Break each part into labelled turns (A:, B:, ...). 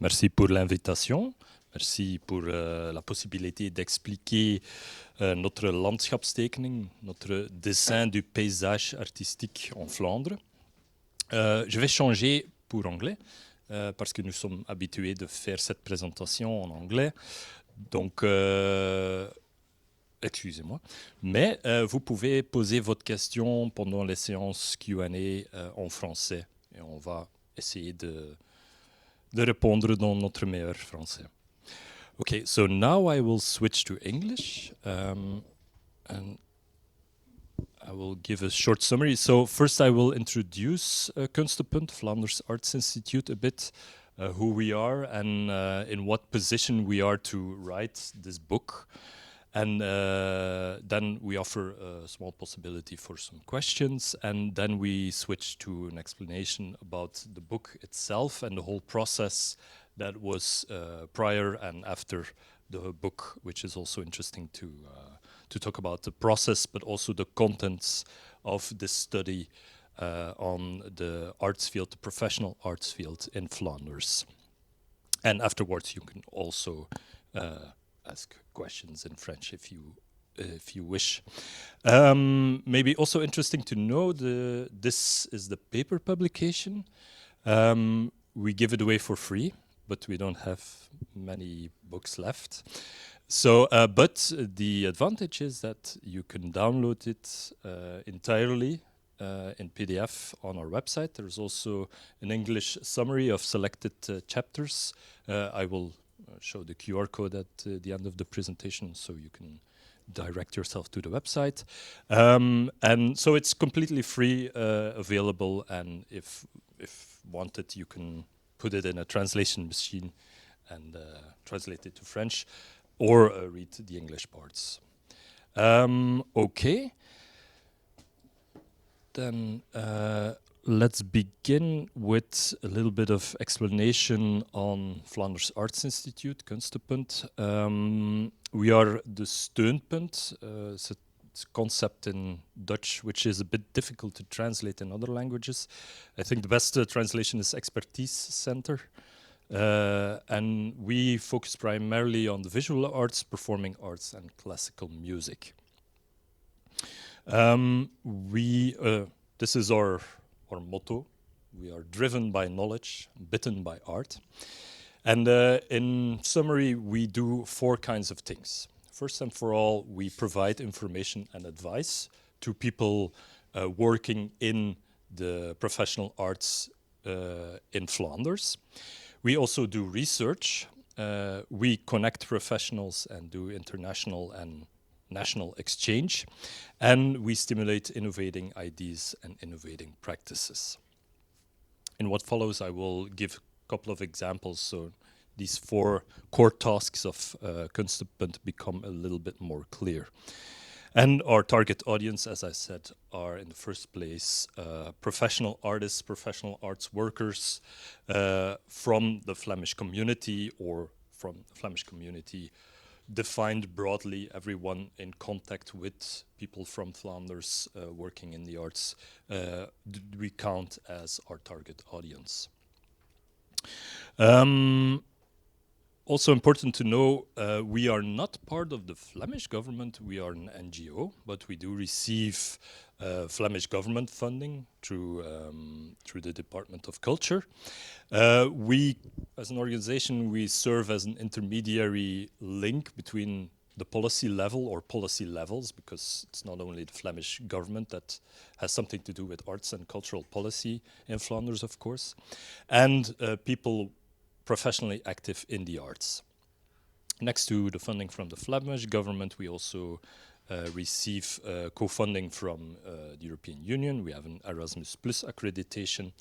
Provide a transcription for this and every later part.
A: Merci pour l'invitation. Merci pour la possibilité d'expliquer notre Landschapstekening, notre dessin du paysage artistique en Flandre. Je vais changer pour anglais, parce que nous sommes habitués de faire cette présentation en anglais. Donc, excusez-moi. Mais vous pouvez poser votre question pendant les séances Q&A en français. Et on va essayer de répondre dans notre meilleur français. Okay, so now I will switch to English, and I will give a short summary. So first I will introduce Kunstenpunt, Flanders Arts Institute, a bit, who we are and in what position we are to write this book. And then we offer a small possibility for some questions, and then we switch to an explanation about the book itself and the whole process that was prior and after the book, which is also interesting to talk about the process, but also the contents of this study on the arts field, the professional arts field in Flanders. And afterwards, you can also ask questions in French if you wish. Maybe also interesting to know, this is the paper publication. We give it away for free, but we don't have many books left. So, but the advantage is that you can download it entirely in PDF on our website. There's also an English summary of selected chapters. I will show the QR code at the end of the presentation, so you can direct yourself to the website. And so it's completely free, available, and if wanted, you can put it in a translation machine and translate it to French, or read the English parts. Okay. Then let's begin with a little bit of explanation on Flanders Arts Institute, Kunstenpunt. We are the steunpunt. It's a concept in Dutch, which is a bit difficult to translate in other languages. I think the best translation is expertise center. And we focus primarily on the visual arts, performing arts, and classical music. This is our motto. We are driven by knowledge, bitten by art. And in summary, we do 4 kinds of things. First and for all, we provide information and advice to people working in the professional arts in Flanders. We also do research. We connect professionals and do international and national exchange. And we stimulate innovating ideas and innovating practices. In what follows, I will give a couple of examples, so these 4 core tasks of Kunstenpunt become a little bit more clear. And our target audience, as I said, are in the first place professional artists, professional arts workers from the Flemish community, or from the Flemish community defined broadly, everyone in contact with people from Flanders working in the arts, we count as our target audience. Also important to know, we are not part of the Flemish government. We are an NGO, but we do receive Flemish government funding through the Department of Culture. We, as an organization, we serve as an intermediary link between the policy level or policy levels, because it's not only the Flemish government that has something to do with arts and cultural policy in Flanders, of course, and people professionally active in the arts. Next to the funding from the Flemish government, we also receive co-funding from the European Union. We have an Erasmus Plus accreditation.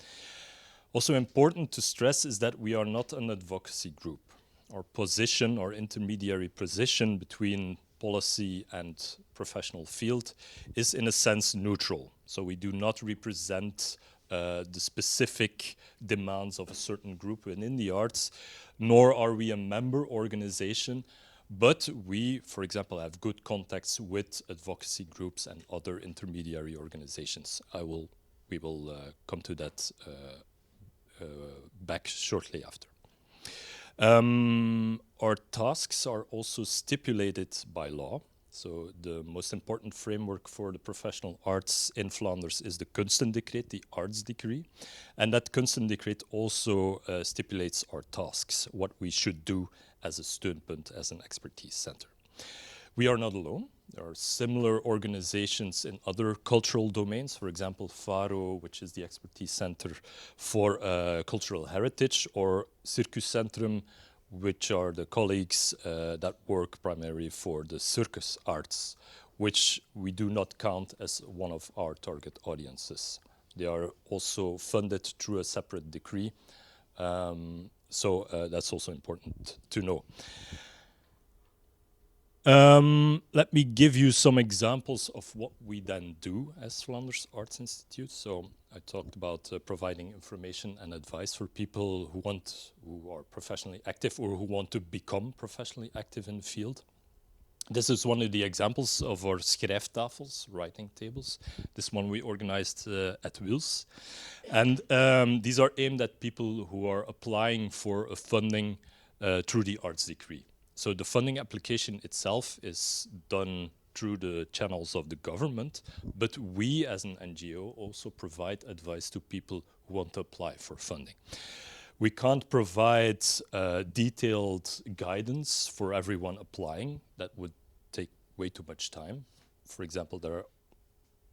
A: Also important to stress is that we are not an advocacy group. Our position, our intermediary position between policy and professional field is in a sense neutral. So we do not represent the specific demands of a certain group within the arts, nor are we a member organization, but we, for example, have good contacts with advocacy groups and other intermediary organizations. We will come to that back shortly after. Our tasks are also stipulated by law. So the most important framework for the professional arts in Flanders is the Kunstendecreet, the arts decree. And that Kunstendecreet also stipulates our tasks, what we should do as a Kunstenpunt, as an expertise center. We are not alone. There are similar organizations in other cultural domains. For example, FARO, which is the expertise center for cultural heritage, or Circus Centrum, which are the colleagues that work primarily for the circus arts, which we do not count as one of our target audiences. They are also funded through a separate decree, so that's also important to know. Let me give you some examples of what we then do as Flanders Arts Institute. So I talked about providing information and advice for people who are professionally active or who want to become professionally active in the field. This is one of the examples of our schrijftafels, writing tables. This one we organized at Wellens. And these are aimed at people who are applying for a funding through the arts decree. So the funding application itself is done through the channels of the government, but we as an NGO also provide advice to people who want to apply for funding. We can't provide detailed guidance for everyone applying. That would take way too much time. For example, there are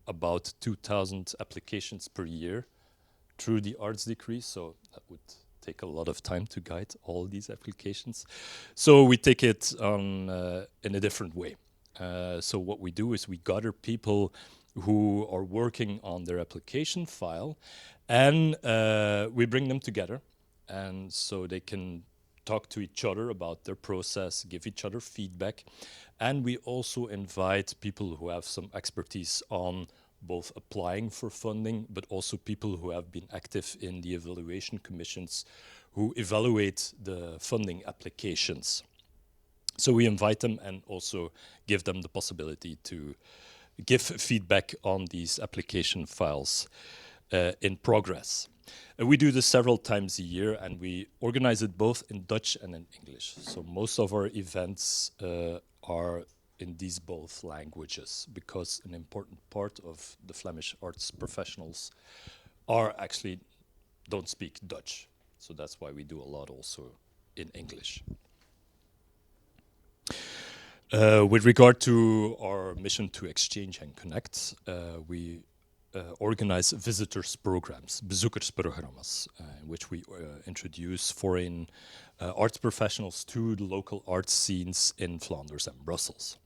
A: about 2,000 applications per year through the arts decree, so that would take a lot of time to guide all these applications. So we take it on in a different way. So what we do is we gather people who are working on their application file, and we bring them together, and so they can talk to each other about their process, give each other feedback, and we also invite people who have some expertise on both applying for funding, but also people who have been active in the evaluation commissions who evaluate the funding applications. So we invite them and also give them the possibility to give feedback on these application files in progress. We do this several times a year, and we organize it both in Dutch and in English. So most of our events are in these both languages, because an important part of the Flemish arts professionals don't speak Dutch. So that's why we do a lot also in English. With regard to our mission to exchange and connect, we organize visitors programs, bezoekersprogramma's, in which we introduce foreign arts professionals to the local arts scenes in Flanders and Brussels.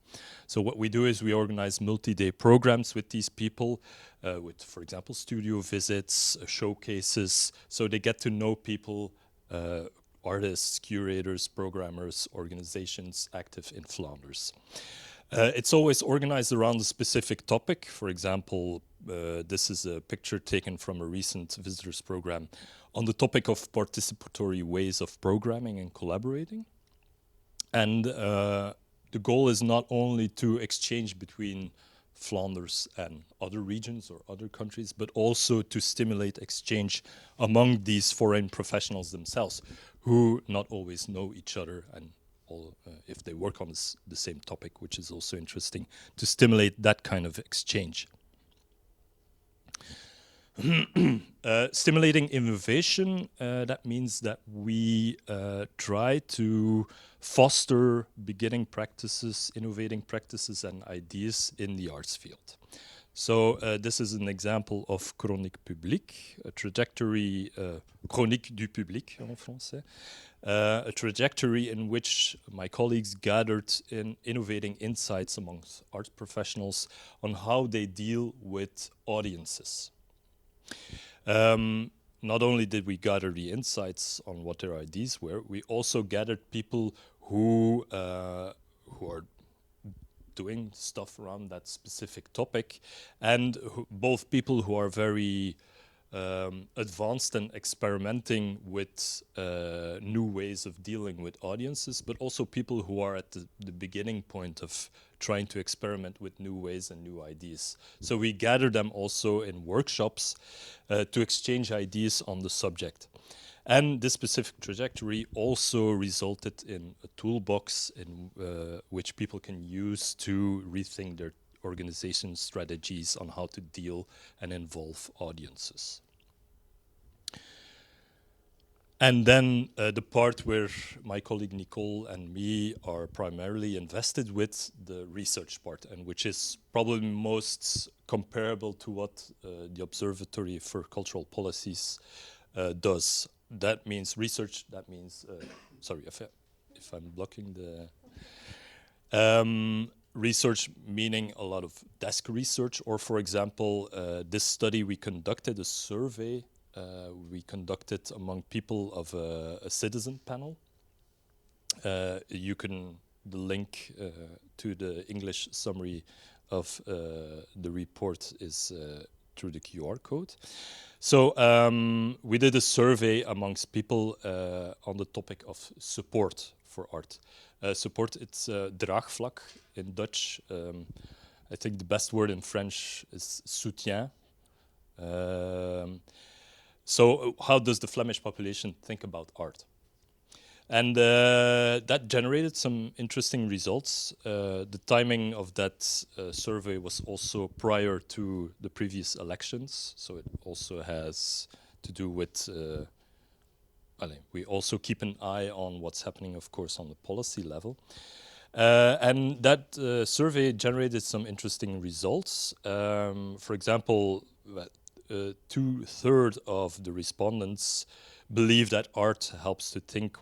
A: So what we do is we organize multi-day programs with these people, with, for example, studio visits, showcases, so they get to know people, artists, curators, programmers, organizations active in Flanders. It's always organized around a specific topic. For example, this is a picture taken from a recent visitors program on the topic of participatory ways of programming and collaborating. And the goal is not only to exchange between Flanders and other regions or other countries, but also to stimulate exchange among these foreign professionals themselves, who not always know each other, and if they work on the same topic, which is also interesting, to stimulate that kind of exchange. Stimulating innovation, that means that we try to foster beginning practices, innovating practices and ideas in the arts field. So this is an example of chronique publique, a trajectory, chronique du public en français, a trajectory in which my colleagues gathered in innovating insights amongst art professionals on how they deal with audiences. Not only did we gather the insights on what their ideas were, we also gathered people who are doing stuff around that specific topic, and both people who are very advanced and experimenting with new ways of dealing with audiences, but also people who are at the beginning point of trying to experiment with new ways and new ideas. So we gather them also in workshops to exchange ideas on the subject. And this specific trajectory also resulted in a toolbox in which people can use to rethink their organization strategies on how to deal and involve audiences. And then the part where my colleague Nikol and me are primarily invested with, the research part, and which is probably most comparable to what the Observatory for Cultural Policies does. That means research, that means, sorry if I'm blocking the... research meaning a lot of desk research, or for example, this study we conducted, a survey we conducted among people of a citizen panel. The link to the English summary of the report is through the QR code. So we did a survey amongst people on the topic of support for art. Support, it's draagvlak in Dutch. I think the best word in French is soutien. So how does the Flemish population think about art? And that generated some interesting results. The timing of that survey was also prior to the previous elections, so it also has to do with... we also keep an eye on what's happening, of course, on the policy level. And that survey generated some interesting results. For example, 2/3 of the respondents believe that art helps to think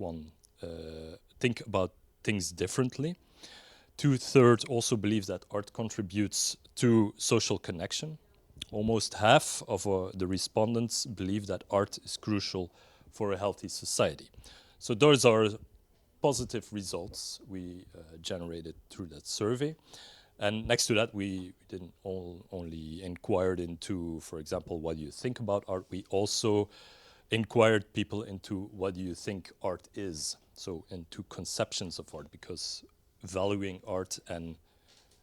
A: about things differently. 2/3 also believe that art contributes to social connection. Almost half of the respondents believe that art is crucial for a healthy society. So those are positive results we generated through that survey. And next to that, we didn't only inquired into, for example, what do you think about art? We also inquired people into what do you think art is? So into conceptions of art, because valuing art and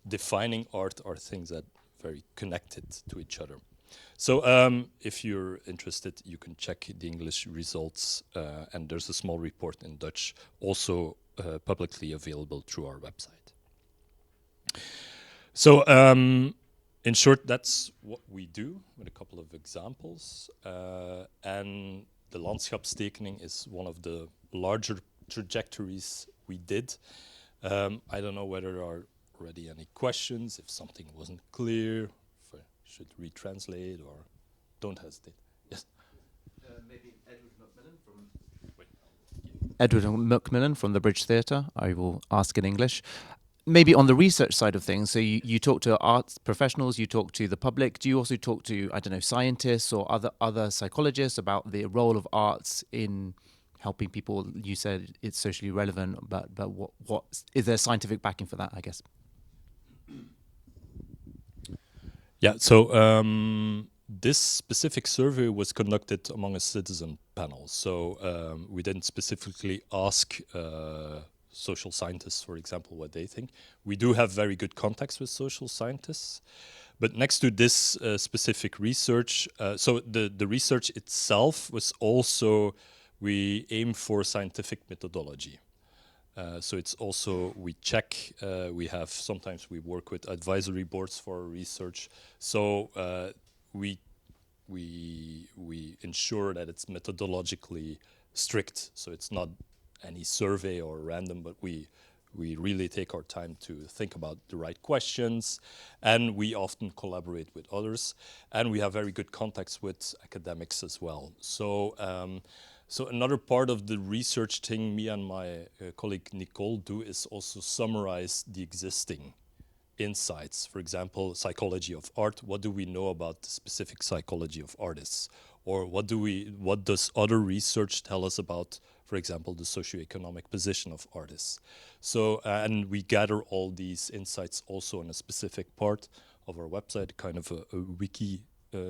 A: defining art are things that are very connected to each other. So if you're interested, you can check the English results, and there's a small report in Dutch also publicly available through our website. So in short, that's what we do with a couple of examples. And the Landschapstekening is one of the larger trajectories we did. I don't know whether there are already any questions, if something wasn't clear, if I should retranslate, or don't hesitate. Yes?
B: Maybe Edward Macmillan from the Bridge Theatre. I will ask in English. Maybe on the research side of things, so you talk to arts professionals, you talk to the public. Do you also talk to, I don't know, scientists or other psychologists about the role of arts in helping people? You said it's socially relevant, but what is there scientific backing for that, I guess?
A: Yeah, so this specific survey was conducted among a citizen panel. So we didn't specifically ask social scientists, for example, what they think. We do have very good contacts with social scientists. But next to this specific research, so the research itself was also, we aim for scientific methodology. So it's also, we check, sometimes we work with advisory boards for research. So we ensure that it's methodologically strict. So it's not any survey or random, but we really take our time to think about the right questions, and we often collaborate with others, and we have very good contacts with academics as well. So so another part of the research thing me and my colleague Nikol do is also summarize the existing insights. For example, psychology of art. What do we know about the specific psychology of artists? Or what does other research tell us about, for example, the socioeconomic position of artists? So, and we gather all these insights also in a specific part of our website, kind of a wiki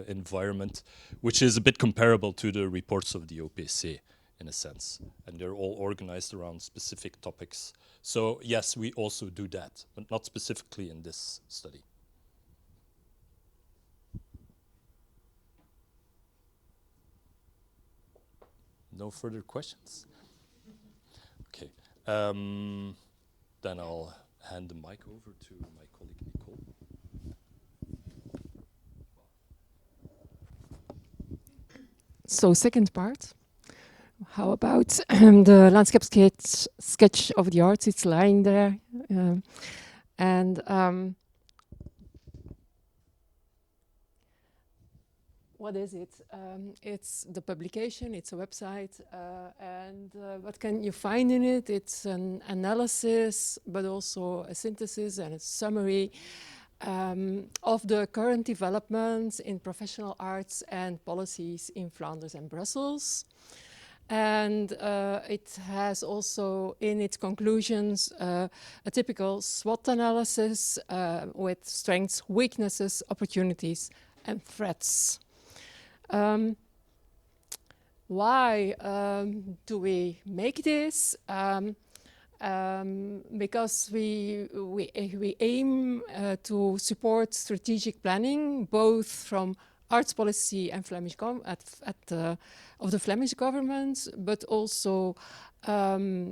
A: environment, which is a bit comparable to the reports of the OPC in a sense. And they're all organized around specific topics. So yes, we also do that, but not specifically in this study. No further questions? Okay. Then I'll hand the mic over to my colleague Nikol.
C: So second part, how about the landscape sketch of the arts? It's lying there. And what is it? It's the publication, it's a website, and what can you find in it? It's an analysis, but also a synthesis and a summary of the current developments in professional arts and policies in Flanders and Brussels. And it has also in its conclusions a typical SWOT analysis with strengths, weaknesses, opportunities, and threats. Why do we make this? Because we aim to support strategic planning, both from arts policy and Flemish of the Flemish government, but also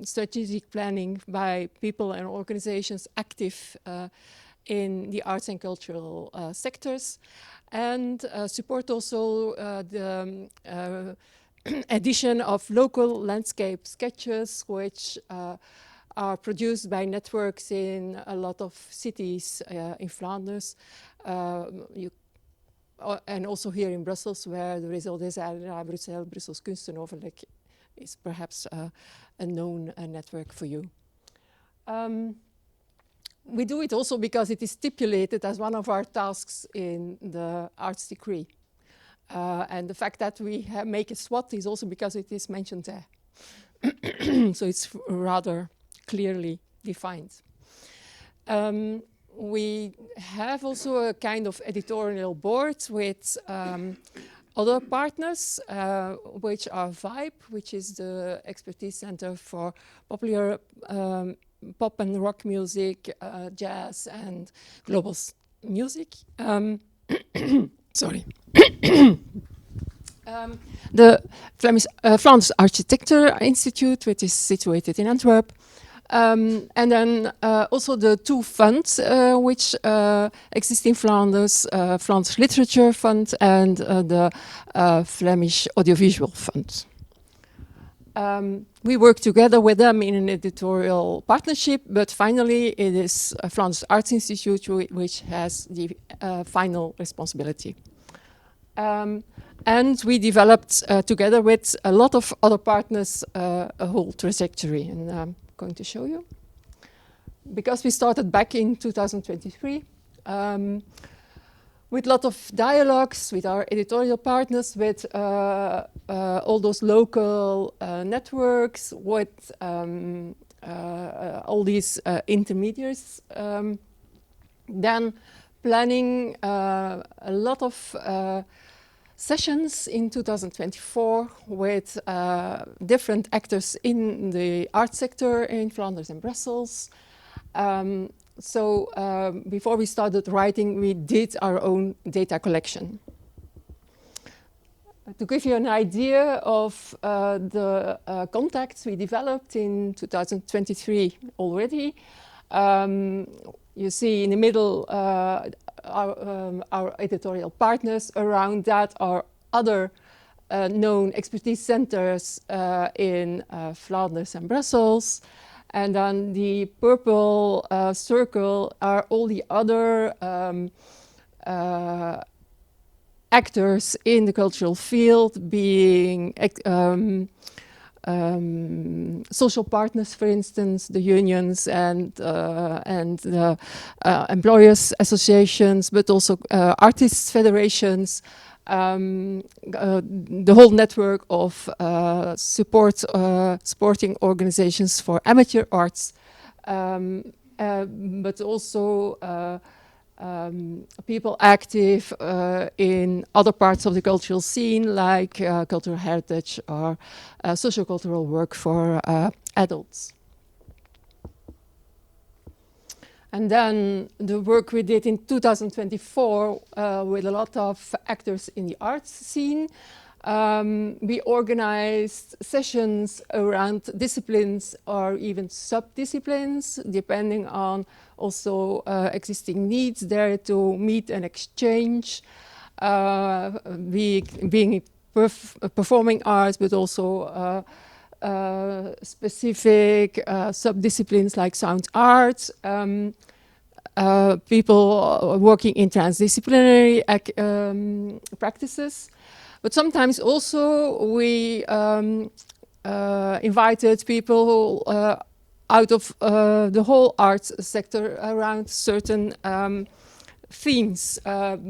C: strategic planning by people and organizations active in the arts and cultural sectors, and support also the addition of local landscape sketches, which are produced by networks in a lot of cities in Flanders, and also here in Brussels, where the Réseau des Arts Brussels Kunstenoverleg is perhaps a known network for you. We do it also because it is stipulated as one of our tasks in the arts decree. And the fact that we make a SWOT is also because it is mentioned there. So it's rather clearly defined. We have also a kind of editorial board with other partners, which are VIBE, which is the expertise center for popular pop and rock music, jazz and global music. Sorry. The Flanders Arts Institute, which is situated in Antwerp. And then also the two funds which exist in Flanders, Flanders Literature Fund and the Flemish Audiovisual Fund. We work together with them in an editorial partnership, but finally it is Flanders Arts Institute which has the final responsibility. And we developed together with a lot of other partners a whole trajectory, and I'm going to show you. Because we started back in 2023 with a lot of dialogues with our editorial partners, with all those local networks, with all these intermediaries. Then planning a lot of sessions in 2024 with different actors in the art sector in Flanders and Brussels. So before we started writing, we did our own data collection. To give you an idea of the contacts we developed in 2023 already, you see in the middle our editorial partners. Around that are other known expertise centers in Flanders and Brussels. And then the purple circle are all the other actors in the cultural field, being social partners, for instance, the unions and the employers associations, but also artists federations, the whole network of supporting organizations for amateur arts, but also people active in other parts of the cultural scene, like cultural heritage or sociocultural work for adults. And then the work we did in 2024 with a lot of actors in the arts scene. We organized sessions around disciplines or even sub-disciplines, depending on also existing needs there to meet and exchange, being performing arts, but also specific sub-disciplines like sound arts, people working in transdisciplinary practices. But sometimes also we invited people out of the whole arts sector around certain themes,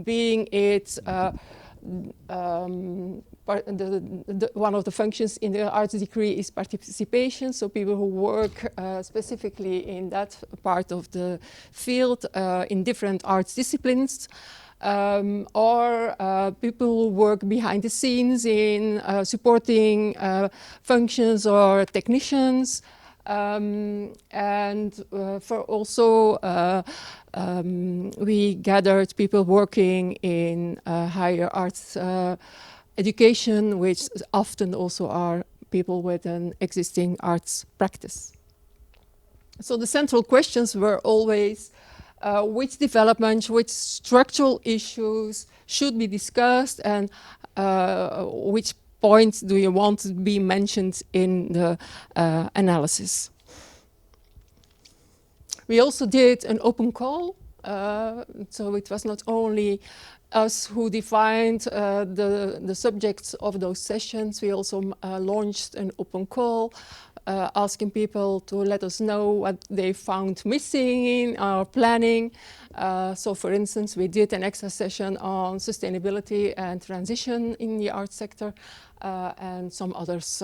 C: being it one of the functions in the arts degree is participation, so people who work specifically in that part of the field in different arts disciplines, or people who work behind the scenes in supporting functions or technicians, and for also we gathered people working in higher arts education, which often also are people with an existing arts practice. So the central questions were always which developments, which structural issues should be discussed, and which points do you want to be mentioned in the analysis. We also did an open call, so it was not only us who defined the subjects of those sessions. We also launched an open call, asking people to let us know what they found missing in our planning. So for instance, we did an extra session on sustainability and transition in the arts sector, and some others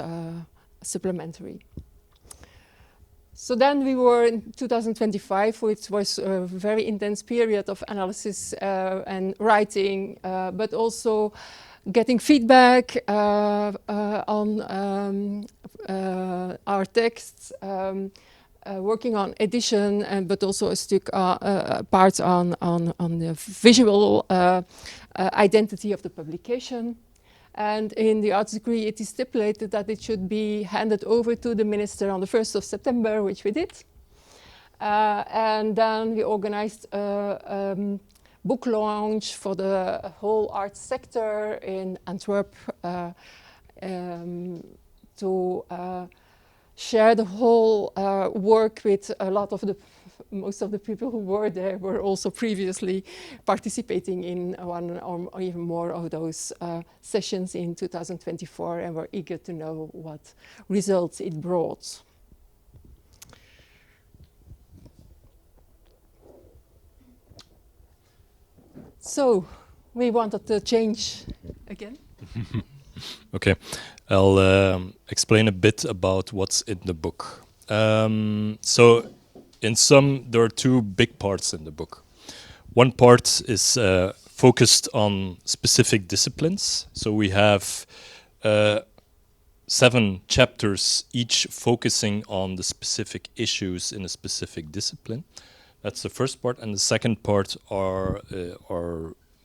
C: supplementary. So then we were in 2025, which was a very intense period of analysis and writing, but also getting feedback on our texts, working on edition, but also a part on the visual identity of the publication. And in the arts degree, it is stipulated that it should be handed over to the minister on the 1st of September, which we did. And then we organized a book launch for the whole arts sector in Antwerp to share the whole work with a lot of most of the people who were there were also previously participating in one or even more of those sessions in 2024, and were eager to know what results it brought. So we wanted to change again.
A: Okay, I'll explain a bit about what's in the book. So in sum, there are two big parts in the book. One part is focused on specific disciplines. So we have 7 chapters, each focusing on the specific issues in a specific discipline. That's the first part, and the second part are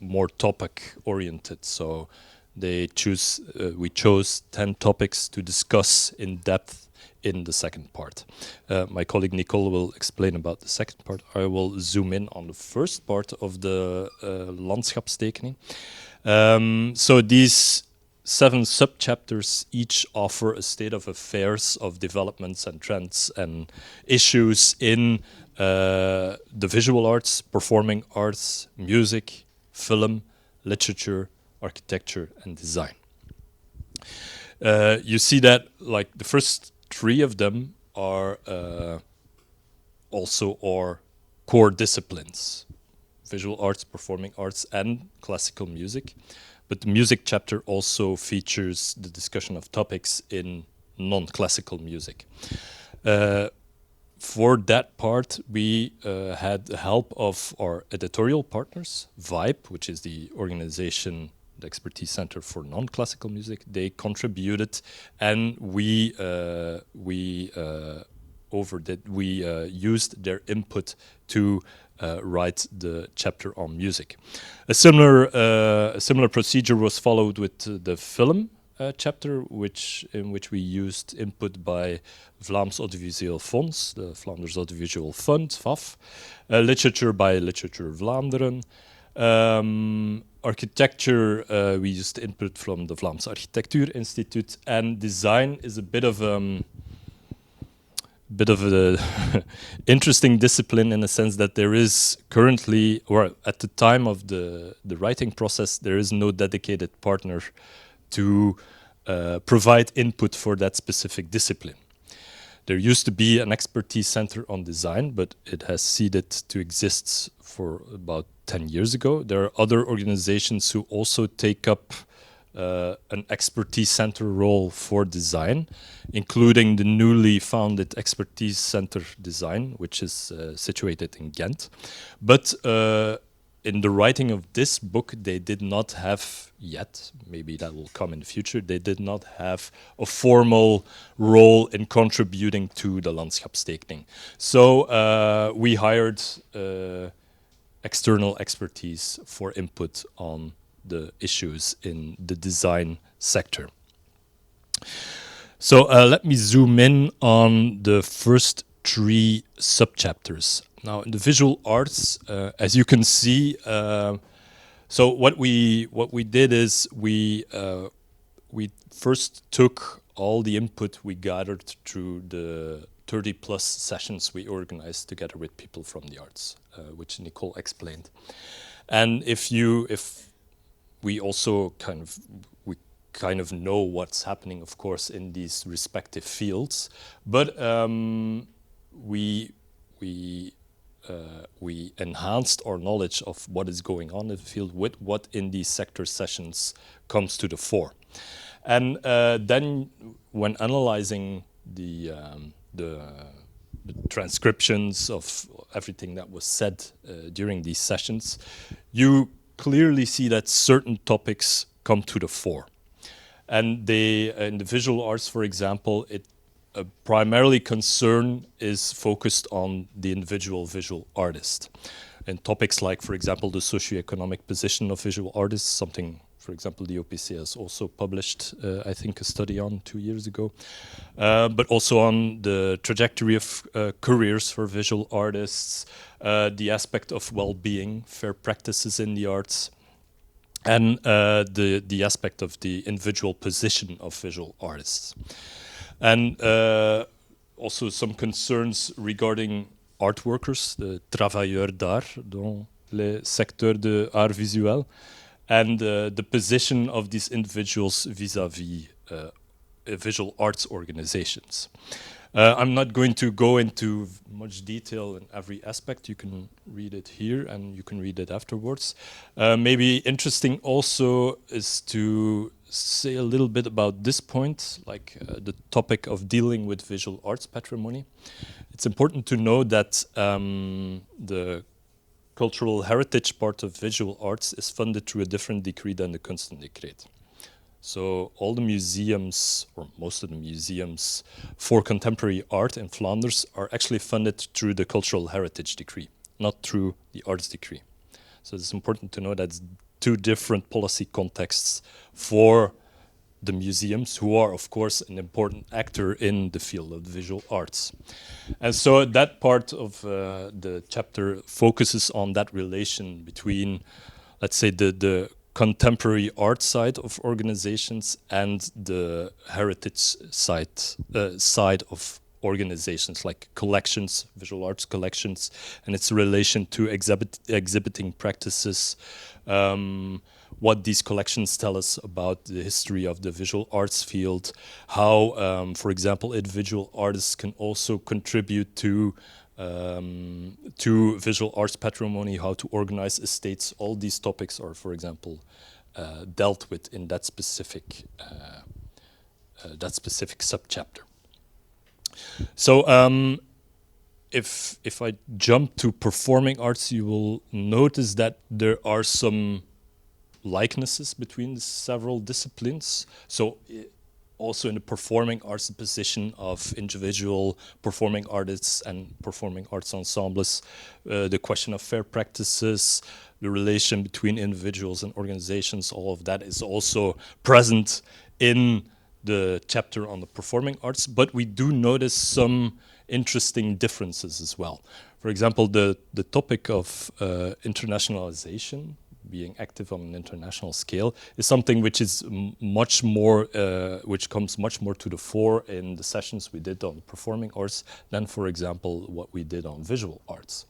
A: more topic oriented. So we chose 10 topics to discuss in depth in the second part. My colleague Nikol will explain about the second part. I will zoom in on the first part of the Landschapstekening. So these 7 sub-chapters each offer a state of affairs of developments and trends and issues in the visual arts, performing arts, music, film, literature, architecture, and design. You see that like the first 3 of them are also our core disciplines: visual arts, performing arts, and classical music. But the music chapter also features the discussion of topics in non-classical music. For that part, we had the help of our editorial partners, VIBE, which is the organization, the Expertise Center for Non-Classical Music. They contributed, and we used their input to write the chapter on music. A similar procedure was followed with the film chapter, in which we used input by Vlaams Audiovisueel Fonds, the Flanders Audiovisual Fund, VAF, literature by Literature Vlaanderen, architecture, we used input from the Flanders Arts Institute, and design is a bit of a interesting discipline in the sense that there is currently, or at the time of the writing process, there is no dedicated partner to provide input for that specific discipline. There used to be an expertise center on design, but it has ceased to exist for about 10 years ago. There are other organizations who also take up an expertise center role for design, including the newly founded Expertise Center Design, which is situated in Ghent. But in the writing of this book, they did not have yet, maybe that will come in the future, they did not have a formal role in contributing to the Landschapstekening. So we hired external expertise for input on the issues in the design sector. So let me zoom in on the first 3 subchapters. Now, in the visual arts, as you can see, so what we did is we first took all the input we gathered through the 30+ sessions we organized together with people from the arts, which Nikol explained. And if we also kind of know what's happening, of course, in these respective fields, but we enhanced our knowledge of what is going on in the field with what in these sector sessions comes to the fore. And then when analyzing the transcriptions of everything that was said during these sessions, you clearly see that certain topics come to the fore. And in the visual arts, for example, primarily concern is focused on the individual visual artist. And topics like, for example, the socioeconomic position of visual artists, something, for example, the OPC has also published, I think, a study on 2 years ago, but also on the trajectory of careers for visual artists, the aspect of well-being, fair practices in the arts, and the aspect of the individual position of visual artists. And also some concerns regarding art workers, the travailleurs d'art dans le secteur de art visuel, and the position of these individuals vis-à-vis visual arts organizations. I'm not going to go into much detail in every aspect. You can read it here and you can read it afterwards. Maybe interesting also is to say a little bit about this point, like the topic of dealing with visual arts patrimony. It's important to know that the cultural heritage part of visual arts is funded through a different decree than the Kunstenpunt. So all the museums, or most of the museums for contemporary art in Flanders are actually funded through the cultural heritage decree, not through the arts decree. So it's important to know that it's 2 different policy contexts for the museums, who are, of course, an important actor in the field of the visual arts. And so that part of the chapter focuses on that relation between, let's say, the contemporary art side of organizations and the heritage side of organizations like collections, visual arts collections, and its relation to exhibiting practices, what these collections tell us about the history of the visual arts field, how, for example, individual artists can also contribute to visual arts patrimony, how to organize estates. All these topics are, for example, dealt with in that specific subchapter. So if I jump to performing arts, you will notice that there are some likenesses between the several disciplines. So also in the performing arts, the position of individual performing artists and performing arts ensembles, the question of fair practices, the relation between individuals and organizations, all of that is also present in the chapter on the performing arts, but we do notice some interesting differences as well. For example, the topic of internationalization, being active on an international scale, is something which is much more, which comes much more to the fore in the sessions we did on performing arts than, for example, what we did on visual arts.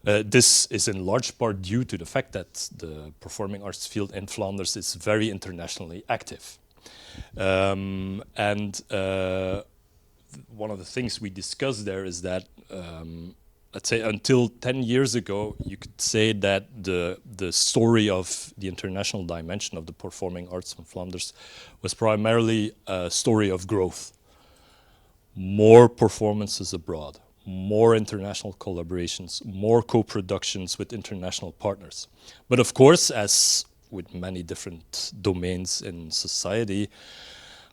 A: This is in large part due to the fact that the performing arts field in Flanders is very internationally active. One of the things we discussed there is that, let's say until 10 years ago, you could say that the story of the international dimension of the performing arts in Flanders was primarily a story of growth. More performances abroad, more international collaborations, more co-productions with international partners. But of course, as with many different domains in society,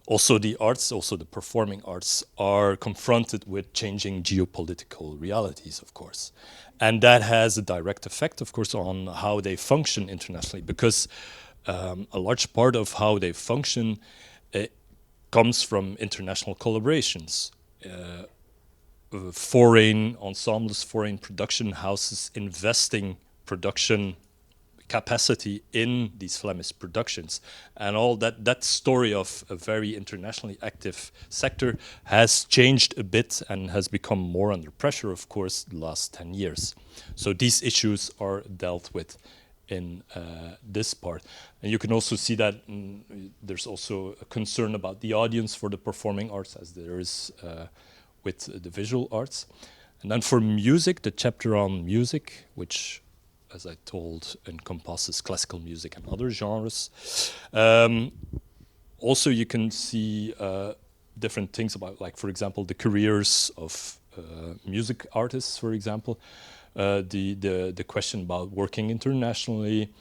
A: also the arts, also the performing arts, are confronted with changing geopolitical realities, of course. And that has a direct effect, of course, on how they function internationally, because a large part of how they function comes from international collaborations. Foreign ensembles, foreign production houses investing production capacity in these Flemish productions, and all that story of a very internationally active sector has changed a bit and has become more under pressure, of course, the last 10 years. So these issues are dealt with in this part. And you can also see that there's also a concern about the audience for the performing arts, as there is with the visual arts. And then for music, the chapter on music, which, as I told, encompasses classical music and other genres. Also, you can see different things about, like, for example, the careers of music artists, for example. The question about working internationally,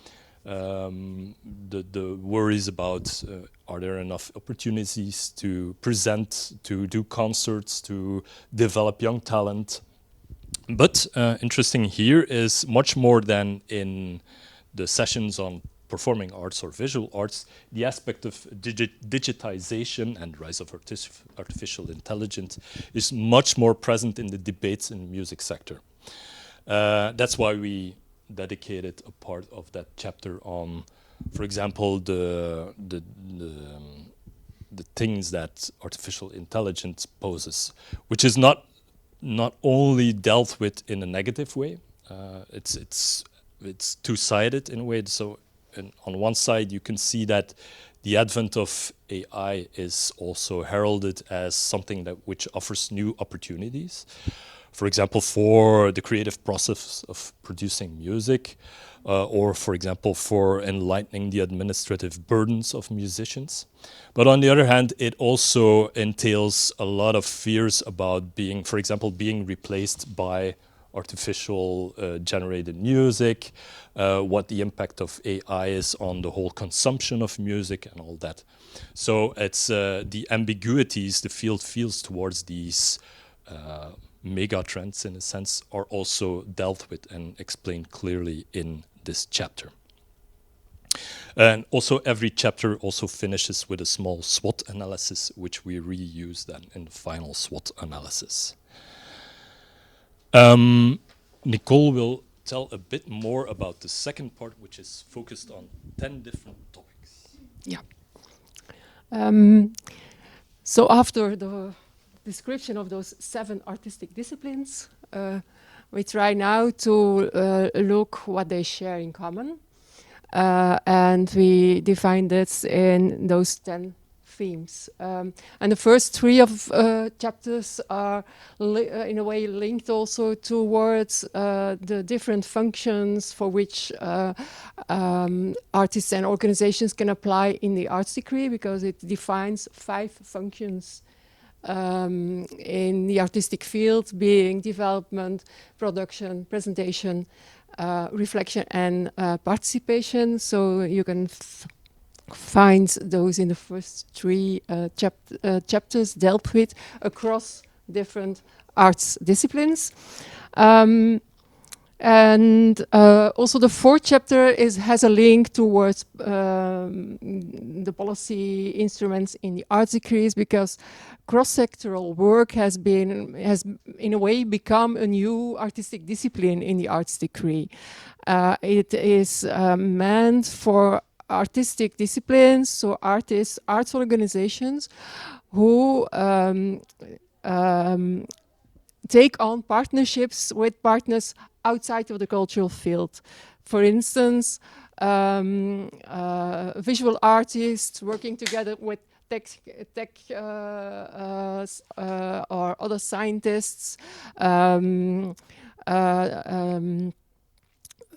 A: the worries about are there enough opportunities to present, to do concerts, to develop young talent. But interesting here is much more than in the sessions on performing arts or visual arts, the aspect of digitization and rise of artificial intelligence is much more present in the debates in the music sector. That's why we dedicated a part of that chapter on, for example, the things that artificial intelligence poses, which is not only dealt with in a negative way. It's two-sided in a way. So on one side, you can see that the advent of AI is also heralded as something which offers new opportunities. For example, for the creative process of producing music, or for example, for enlightening the administrative burdens of musicians. But on the other hand, it also entails a lot of fears about being, for example, being replaced by artificial generated music, what the impact of AI is on the whole consumption of music and all that. So it's the ambiguities the field feels towards these mega trends, in a sense, are also dealt with and explained clearly in this chapter. And also every chapter also finishes with a small SWOT analysis, which we reuse then in the final SWOT analysis. Nikol will tell a bit more about the second part, which is focused on 10 different topics.
C: Yeah. So after the description of those 7 artistic disciplines, we try now to look what they share in common. And we define this in those 10 themes. And the first 3 of chapters are in a way linked also towards the different functions for which artists and organizations can apply in the arts degree, because it defines 5 functions in the artistic field, being development, production, presentation, reflection and participation. So you can find those in the first three chapters dealt with across different arts disciplines. And also the fourth chapter has a link towards the policy instruments in the arts decrees, because cross-sectoral work has in a way become a new artistic discipline in the arts decree. It is meant for artistic disciplines, so artists, arts organizations who take on partnerships with partners outside of the cultural field. For instance, visual artists working together with tech or other scientists,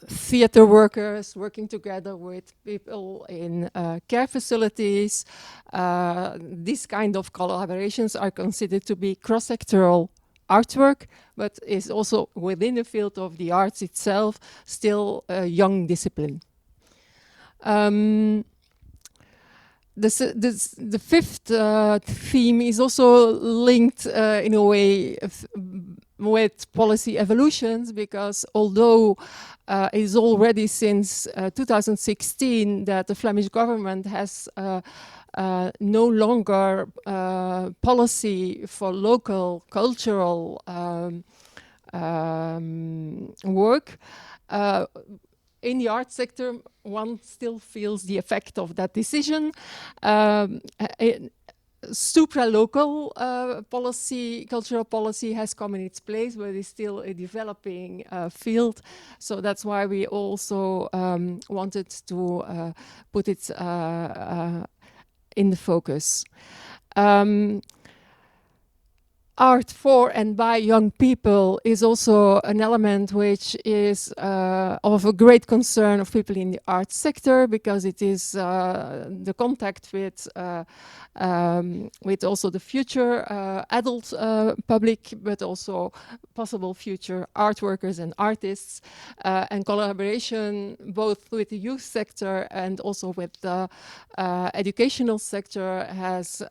C: theater workers working together with people in care facilities. These kind of collaborations are considered to be cross-sectoral artwork, but is also within the field of the arts itself still a young discipline. The fifth theme is also linked in a way with policy evolutions, because although it is already since 2016 that the Flemish government has no longer policy for local cultural work, in the art sector, one still feels the effect of that decision. Supra-local policy, cultural policy has come in its place, but it's still a developing field. So that's why we also wanted to put it in the focus. Art for and by young people is also an element which is of a great concern of people in the arts sector, because it is the contact with also the future adult public, but also possible future art workers and artists, and collaboration both with the youth sector and also with the educational sector has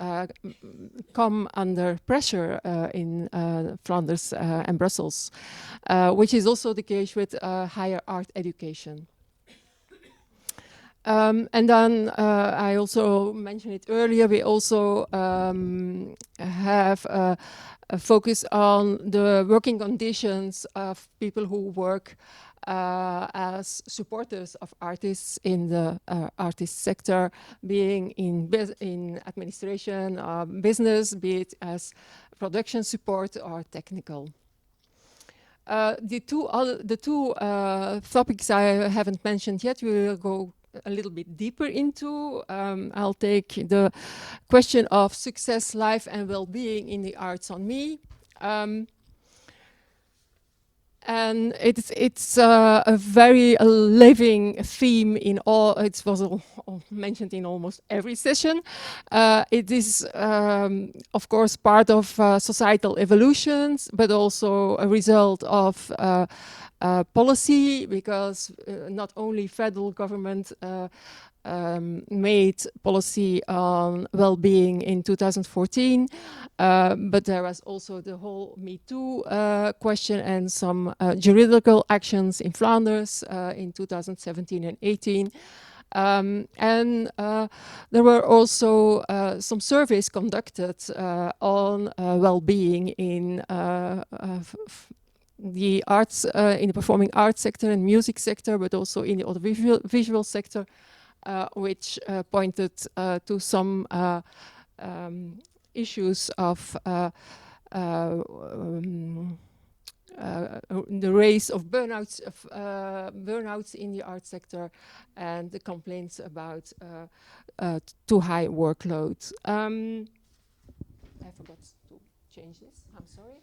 C: come under pressure in Flanders and Brussels, which is also the case with higher art education. And then I also mentioned it earlier, we also have a focus on the working conditions of people who work as supporters of artists in the artist sector, being in administration or business, be it as production support or technical. The two topics I haven't mentioned yet, we will go a little bit deeper into. I'll take the question of success, life and well-being in the arts on me. And it's a very living theme in all. It was mentioned in almost every session. It is, of course, part of societal evolutions, but also a result of policy, because not only federal government made policy on well-being in 2014, but there was also the whole Me Too question and some juridical actions in Flanders in 2017 and 18. And there were also some surveys conducted on well-being in the arts, in the performing arts sector and music sector, but also in the audiovisual sector, which pointed to some issues of the rise of burnouts in the art sector, and the complaints about too high workload. I forgot to change this. I'm sorry.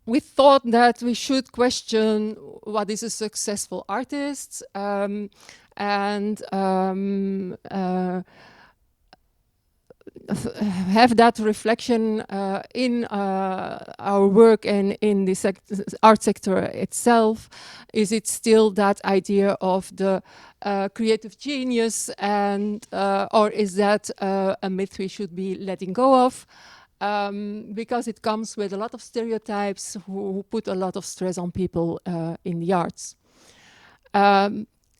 C: We thought that we should question what is a successful artist, and have that reflection in our work and in the art sector itself? Is it still that idea of the creative genius, and or is that a myth we should be letting go of? Because it comes with a lot of stereotypes who put a lot of stress on people in the arts.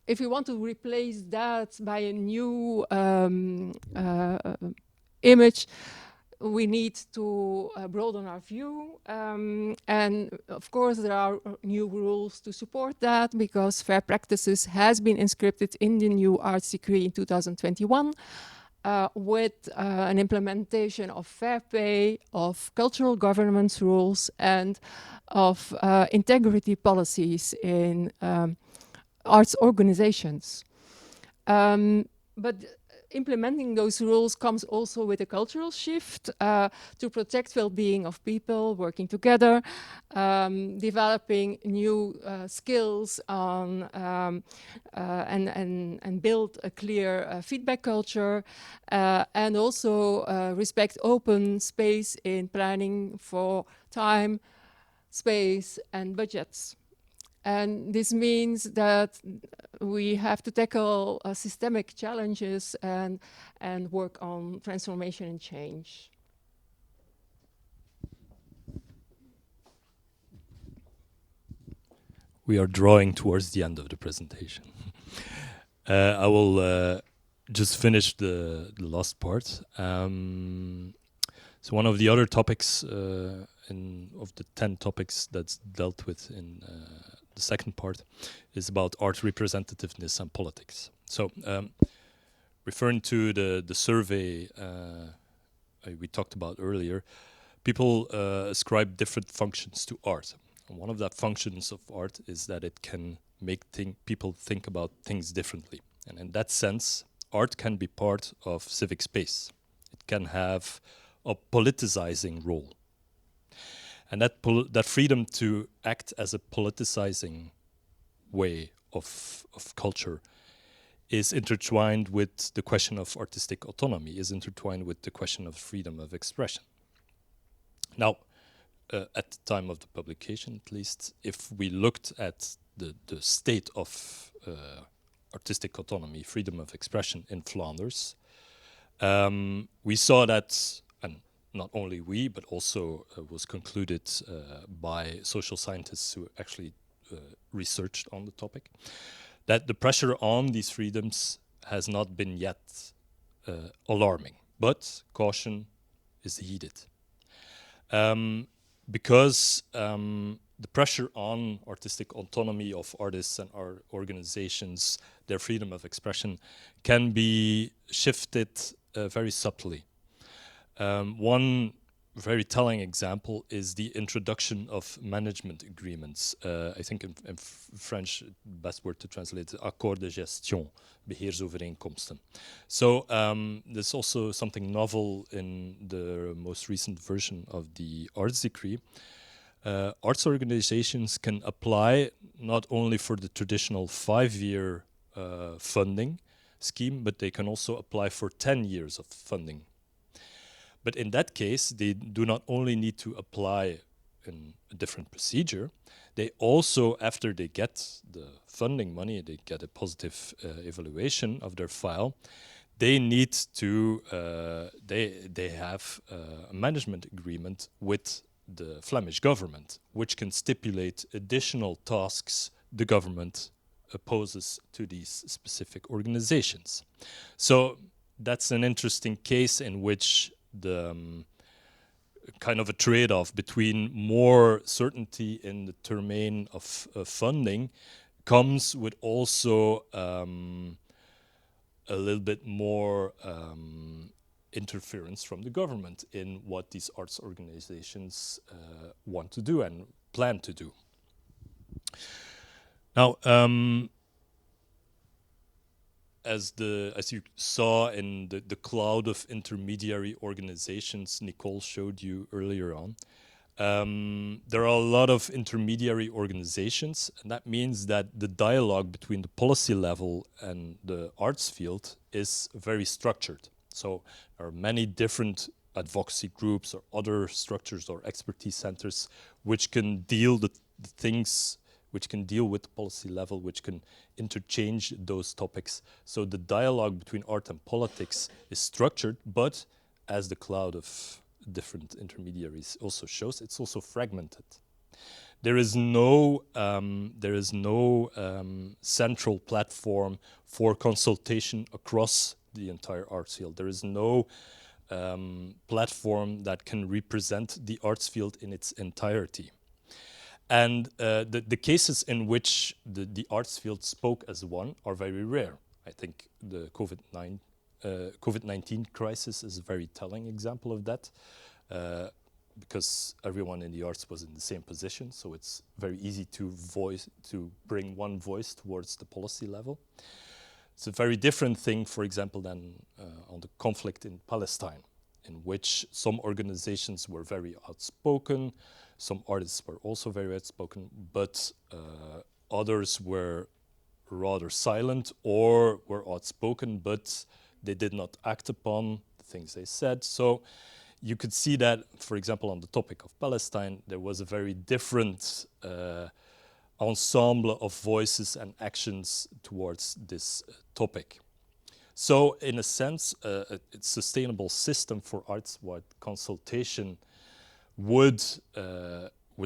C: If we want to replace that by a new image, we need to broaden our view. And of course, there are new rules to support that, because fair practices has been inscripted in the new arts decree in 2021. With an implementation of fair pay, of cultural governance rules, and of integrity policies in arts organizations. But implementing those rules comes also with a cultural shift to protect well-being of people working together, developing new skills on and build a clear feedback culture, and also respect open space in planning for time, space, and budgets. And this means that we have to tackle systemic challenges and work on transformation and change.
A: We are drawing towards the end of the presentation. I will just finish the last part. So one of the other topics of the 10 topics that's dealt with in the second part is about art representativeness and politics. So referring to the survey we talked about earlier, people ascribe different functions to art. And one of the functions of art is that it can make people think about things differently. And in that sense, art can be part of civic space. It can have a politicizing role. And that freedom to act as a politicizing way of culture is intertwined with the question of artistic autonomy, is intertwined with the question of freedom of expression. Now, at the time of the publication, at least, if we looked at the state of artistic autonomy, freedom of expression in Flanders, we saw that, and not only we, but also was concluded by social scientists who actually researched on the topic, that the pressure on these freedoms has not been yet alarming, but caution is heeded. Because the pressure on artistic autonomy of artists and our organizations, their freedom of expression, can be shifted very subtly. One very telling example is the introduction of management agreements. I think in French, the best word to translate is accord de gestion, beheersovereenkomsten. So there's also something novel in the most recent version of the arts decree. Arts organizations can apply not only for the traditional 5-year funding scheme, but they can also apply for 10 years of funding. But in that case, they do not only need to apply in a different procedure, they also, after they get the funding money, they get a positive evaluation of their file, they need to, they have a management agreement with the Flemish government, which can stipulate additional tasks the government opposes to these specific organizations. So that's an interesting case in which the kind of a trade-off between more certainty in the domain of funding comes with also a little bit more interference from the government in what these arts organizations want to do and plan to do. Now, as you saw in the cloud of intermediary organizations Nikol showed you earlier on, there are a lot of intermediary organizations, and that means that the dialogue between the policy level and the arts field is very structured. So there are many different advocacy groups or other structures or expertise centers which can deal the things, which can deal with the policy level, which can interchange those topics. So the dialogue between art and politics is structured, but as the cloud of different intermediaries also shows, it's also fragmented. There is no central platform for consultation across the entire arts field. There is no platform that can represent the arts field in its entirety. And the cases in which the arts field spoke as one are very rare. I think the COVID-19 crisis is a very telling example of that, because everyone in the arts was in the same position, so it's very easy to bring one voice towards the policy level. It's a very different thing, for example, than on the conflict in Palestine, in which some organizations were very outspoken, some artists were also very outspoken, but others were rather silent or were outspoken, but they did not act upon the things they said. So you could see that, for example, on the topic of Palestine, there was a very different ensemble of voices and actions towards this topic. So in a sense, a sustainable system for arts-wide consultation would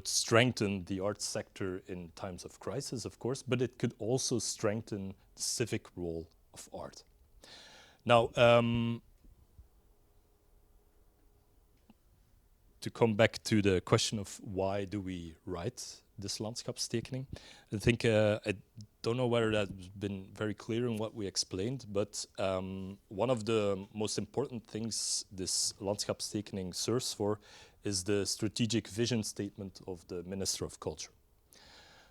A: strengthen the arts sector in times of crisis, of course, but it could also strengthen the civic role of art. Now, to come back to the question of why do we write this Landschapstekening, I think I don't know whether that's been very clear in what we explained, but one of the most important things this Landschapstekening serves for is the strategic vision statement of the Minister of Culture.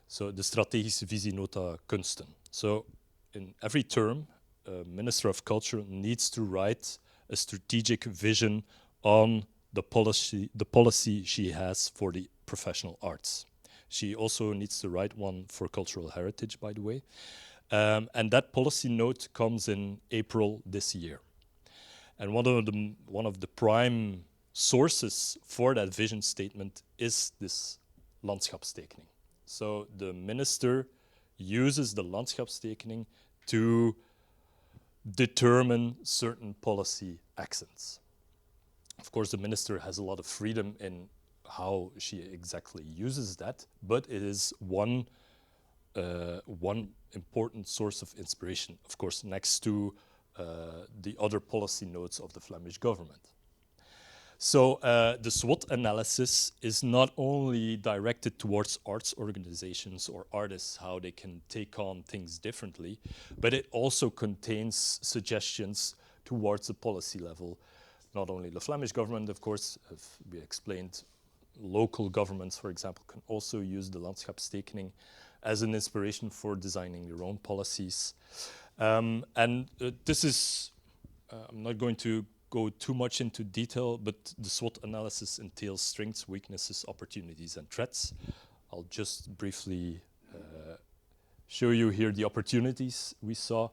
A: So the strategische visienota Kunsten. So in every term, a Minister of Culture needs to write a strategic vision on the policy she has for the professional arts. She also needs to write one for cultural heritage, by the way. And that policy note comes in April this year. And one of the prime sources for that vision statement is this Landschapstekening. So the minister uses the Landschapstekening to determine certain policy accents. Of course, the minister has a lot of freedom in how she exactly uses that, but it is one important source of inspiration, of course, next to the other policy notes of the Flemish government. So the SWOT analysis is not only directed towards arts organizations or artists, how they can take on things differently, but it also contains suggestions towards the policy level. Not only the Flemish government, of course, as we explained, local governments, for example, can also use the Landschapstekening as an inspiration for designing their own policies. This is, I'm not going to go too much into detail, but the SWOT analysis entails strengths, weaknesses, opportunities, and threats. I'll just briefly show you here the opportunities we saw,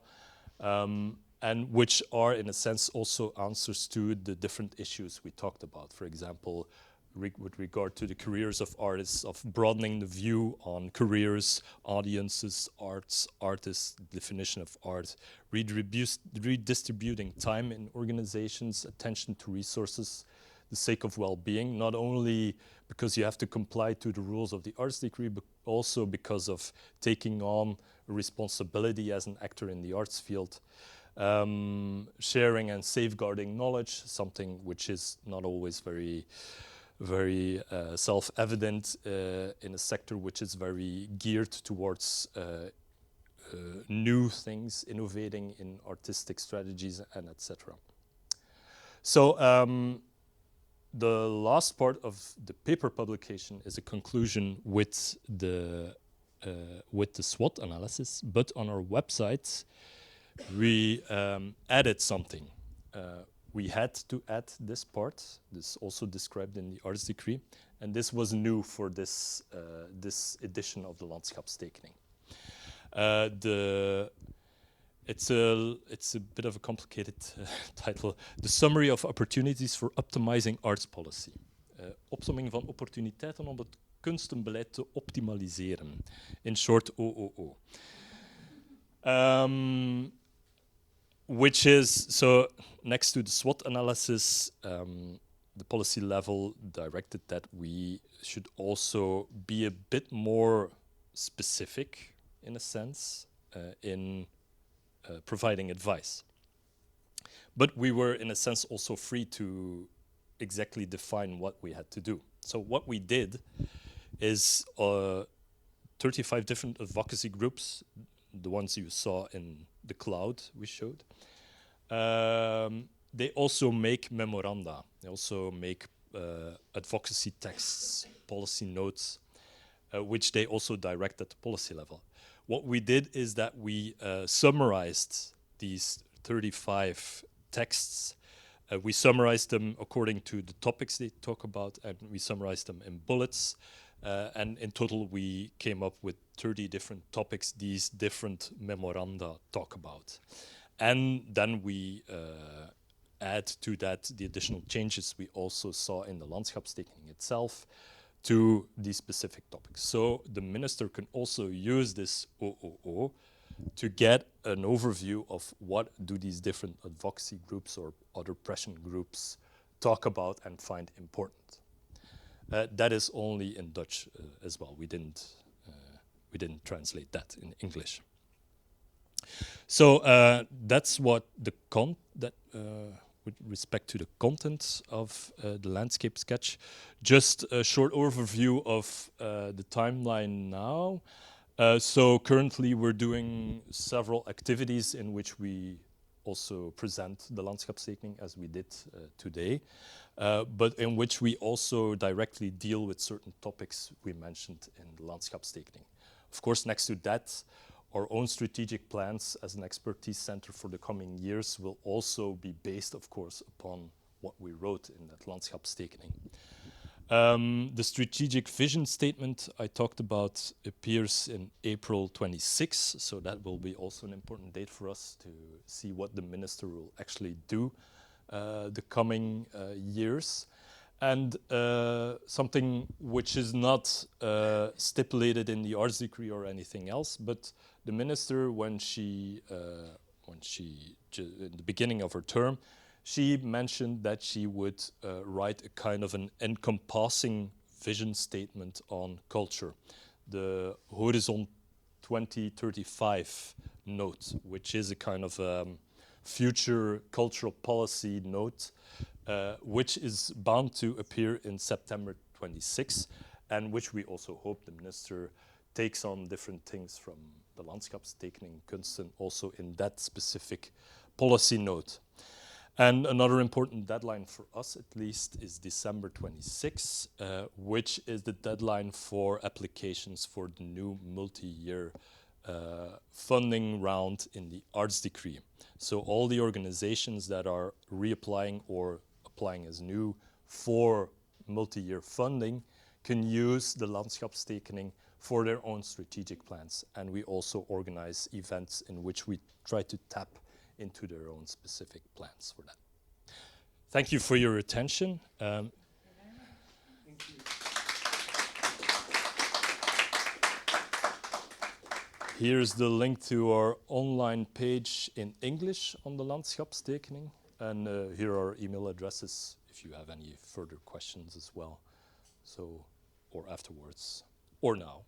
A: and which are, in a sense, also answers to the different issues we talked about. For example, with regard to the careers of artists, of broadening the view on careers, audiences, artists, definition of art, redistributing time in organizations, attention to resources, the sake of well-being, not only because you have to comply to the rules of the arts degree, but also because of taking on a responsibility as an actor in the arts field. Sharing and safeguarding knowledge, something which is not always very self-evident in a sector which is very geared towards new things, innovating in artistic strategies, and etc. So the last part of the paper publication is a conclusion with the SWOT analysis, but on our website we added something. We had to add this part, this also described in the arts decree, and this was new for this this edition of the Landschapstekening. it's a bit of a complicated title. The Summary of Opportunities for Optimizing Arts Policy. Opsomming van opportuniteiten om het kunstenbeleid te optimaliseren. In short, OOO. Which is, so next to the SWOT analysis, the policy level directed that we should also be a bit more specific, in a sense, in providing advice. But we were, in a sense, also free to exactly define what we had to do. So what we did is 35 different advocacy groups, the ones you saw in the cloud we showed. They also make memoranda. They also make advocacy texts, policy notes, which they also direct at the policy level. What we did is that we summarized these 35 texts. We summarized them according to the topics they talk about, and we summarized them in bullets. And in total, we came up with 30 different topics these different memoranda talk about. And then we add to that the additional changes we also saw in the Landschapstekening itself to these specific topics. So the minister can also use this OOO to get an overview of what do these different advocacy groups or other pressure groups talk about and find important. That is only in Dutch as well. We didn't translate that in English. So that's what the with respect to the content of the landscape sketch. Just a short overview of the timeline now. So currently we're doing several activities in which we also present the Landschapstekening as we did today, but in which we also directly deal with certain topics we mentioned in the Landschapstekening. Of course, next to that, our own strategic plans as an expertise center for the coming years will also be based, of course, upon what we wrote in that Landschapstekening. The strategic vision statement I talked about appears in April 26, so that will be also an important date for us to see what the minister will actually do the coming years. And something which is not stipulated in the arts decree or anything else, but the minister, when she in the beginning of her term, she mentioned that she would write a kind of an encompassing vision statement on culture, the Horizon 2035 note, which is a kind of future cultural policy note, which is bound to appear in September 26, and which we also hope the minister takes on different things from the Landschapstekening Kunsten also in that specific policy note. And another important deadline for us, at least, is December 26, which is the deadline for applications for the new multi-year funding round in the arts decree. So all the organizations that are reapplying or applying as new for multi-year funding can use the Landschapstekening for their own strategic plans. And we also organize events in which we try to tap into their own specific plans for that. Thank you for your attention. Thank you. Here's the link to our online page in English on the Landschapstekening. And here are email addresses if you have any further questions as well. So, or afterwards, or now.